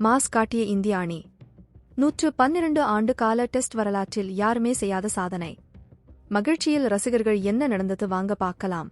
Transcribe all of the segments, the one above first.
Mass காட்டிய இந்திய அணி 112 ஆண்டு கால டெஸ்ட் வரலாற்றில் யாருமே செய்யாத சாதனை. மகிழ்ச்சியில் ரசிகர்கள் என்ன நடந்தது வாங்க பார்க்கலாம்.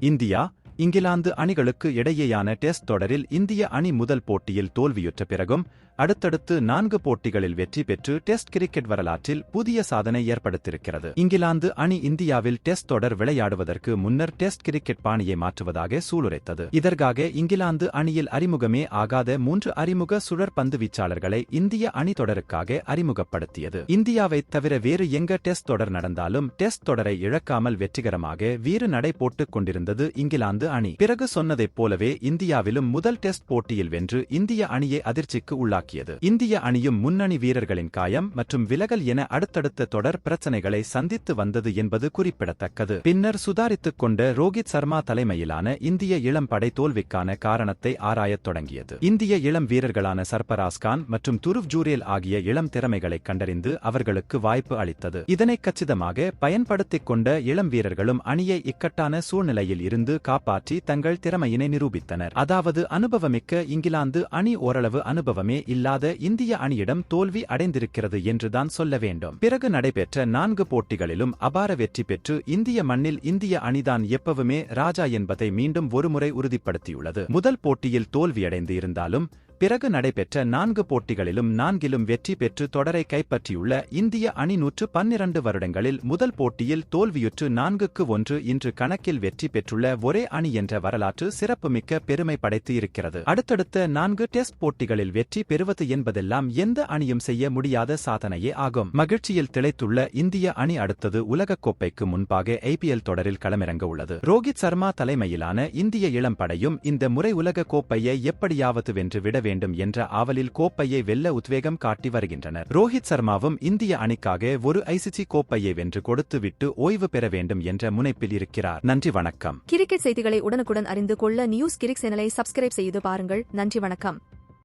இந்தியா, இங்கிலாந்து அணிகளுக்கு இடையேயான டெஸ்ட் தொடரில் இந்திய அணி முதல் போட்டியில் தோல்வியுற்ற பிறகும் அடுத்தடுத்து 4 போட்டிகளில் வெற்றி பெற்று டெஸ்ட் கிரிக்கெட் வரலாற்றில் புதிய சாதனை ஏற்படுத்தியிருக்கிறது. இங்கிலாந்து அணி இந்தியாவில் டெஸ்ட் தொடர் விளையாடுவதற்கு முன்னர் டெஸ்ட் கிரிக்கெட் பாணியை மாற்றுவதாக சூளுரைத்தது. இதற்காக இங்கிலாந்து அணியில் அறிமுகமே ஆகாத 3 அறிமுக சுழற் பந்து வீச்சாளர்களை இந்திய அணி தொடருக்காக அறிமுகப்படுத்தியது. இந்தியாவைத் தவிர வேறு எங்க டெஸ்ட் தொடர் நடந்தாலும் டெஸ்ட் தொடரை இழக்காமல் வெற்றிகரமாக வீறு நடை போட்டுக் கொண்டிருந்தது இங்கிலாந்து அணி. பிறகு சொன்னதைப் போலவே இந்தியாவிலும் முதல் டெஸ்ட் போட்டியில் வென்று இந்திய அணியை அதிர்ச்சிக்கு உள்ளாக்கியது. இந்திய அணியும் முன்னணி வீரர்களின் காயம் மற்றும் விலகல் என அடுத்தடுத்த தொடர் பிரச்சனைகளை சந்தித்து வந்தது என்பது குறிப்பிடத்தக்கது. பின்னர் சுதாரித்துக் கொண்ட ரோஹித் சர்மா தலைமையிலான இந்திய இளம் படை தோல்விக்கான காரணத்தை ஆராயத் தொடங்கியது. இந்திய இளம் வீரர்களான சர்பராஸ் கான் மற்றும் துருவ் ஜூரேல் ஆகிய இளம் திறமைகளை கண்டறிந்து அவர்களுக்கு வாய்ப்பு அளித்தது. இதனை கச்சிதமாக பயன்படுத்திக் கொண்ட இளம் வீரர்களும் அணியை இக்கட்டான சூழ்நிலையில் இருந்து காப்பாற்றி தங்கள் திறமையினை நிரூபித்தனர். அதாவது அனுபவமிக்க இங்கிலாந்து அணி ஓரளவு அனுபவமே இல்லாத இந்திய அணியிடம் தோல்வி அடைந்திருக்கிறது என்றுதான் சொல்ல வேண்டும். பிறகு நடைபெற்ற 4 போட்டிகளிலும் அபார வெற்றி பெற்று இந்திய மண்ணில் இந்திய அணிதான் எப்பவுமே ராஜா என்பதை மீண்டும் ஒருமுறை உறுதிப்படுத்தியுள்ளது. முதல் போட்டியில் தோல்வியடைந்து இருந்தாலும் பிறகு நடைபெற்ற 4 போட்டிகளிலும் 4லும் வெற்றி பெற்று தொடரை கைப்பற்றியுள்ள இந்திய அணி 112 வருடங்களில் முதல் போட்டியில் தோல்வியுற்று 4-1 இன்று கணக்கில் வெற்றி பெற்றுள்ள ஒரே அணி என்ற வரலாற்று சிறப்புமிக்க பெருமை படைத்து இருக்கிறது. அடுத்தடுத்த 4 டெஸ்ட் போட்டிகளில் வெற்றி பெறுவது என்பதெல்லாம் எந்த அணியும் செய்ய முடியாத சாதனையே ஆகும். மகிழ்ச்சியில் திளைத்துள்ள இந்திய அணி அடுத்தது உலகக்கோப்பைக்கு முன்பாக IPL தொடரில் களமிறங்க உள்ளது. ரோஹித் சர்மா தலைமையிலான இந்திய இளம் படையும் இந்த முறை உலக கோப்பையை எப்படியாவது வென்று விட வேண்டும் என்ற ஆவலில் கோப்பையை வெல்ல உத்வேகம் காட்டி வருகின்றனர். ரோஹித் சர்மாவும் இந்திய அணிக்காக ஒரு ICC கோப்பையை வென்று கொடுத்துவிட்டு ஓய்வு பெற வேண்டும் என்ற முனைப்பில் இருக்கிறார். நன்றி, வணக்கம். கிரிக்கெட் செய்திகளை உடனுக்குடன் அறிந்து கொள்ள நியூஸ் கிரிக் சேனலை சப்ஸ்கிரைப் செய்து பாருங்கள். நன்றி, வணக்கம்.